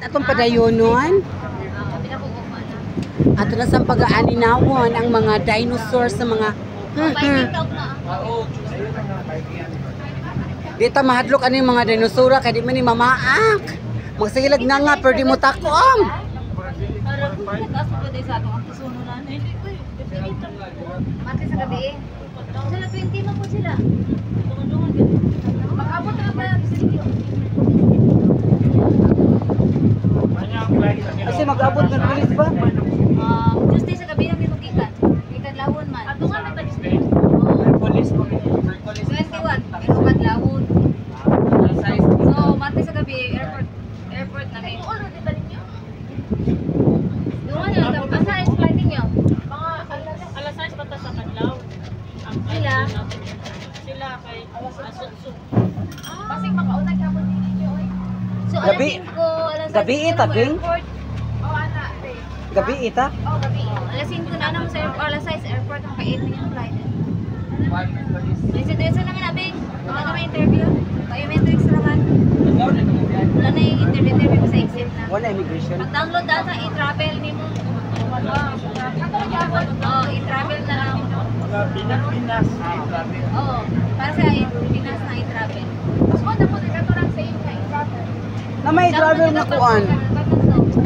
atong padayonon. Ato na sa pag-aaninawon ang mga dinosaurs sa mga dito mahadlok ano yung mga dinosaura kaya di man ni mamaak. Magsigilag na nga pero di mo takom. Mati sa gabi. Sila 20 man po sila. Mag-abot na ba sa video? Kasi mag-abot ng pulis ba? Tuesday sa gabi namin magikan. Gikan lawon man. Ato nga na Tuesday. Pulis mo. 21 pero madlawon. So, mati sa gabi airport na kayo. Ano di ba ninyo? Doon na lang asa is flighting niyo? Mga alas 6 bata sa Madlaw. Sila kay Asutsu. Pasig makauna gyapon ninyo oy. So Gabi. Gabi ita ping. Oh ana. Gabi ita. Oh gabi. Alas 5 na naman sa airport, alas 6 airport ang kait na yung flight. Dito naman namin. Wala na interview. Biometrics naman. Wala na yung interview sa exit na. Wala immigration. Mag-download data i-travel nimo. I-travel na lang. Pinas na i-travel. Oo. Para sa Pinas na i-travel. Mas mo na po dito lang sa iyo na i-travel. Na may travel na kuan.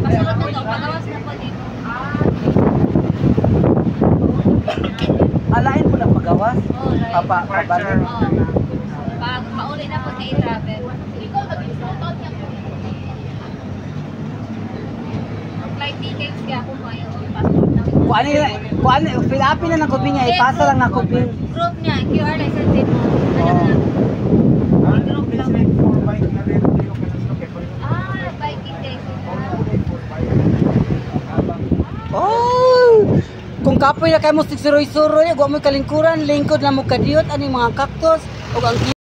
Pasulot na to. Pagawas na po dito. Alain mo lang magawas. Oo. Pabalir. Oo. Pag mauli na po na i-travel. Ikaw mag-islotot niya. Flight tickets kaya kung kayo. Kuan Pilapin na ng kubing niya, ipasa lang na kubing. Group niya, QR license din mo. Biking guys. Oh! Kung kapoy na kayo mo sigsuroy-suroy, huwag mo kalingkuran, lingkod na mo kadiyot, ano yung mga cactus, o ang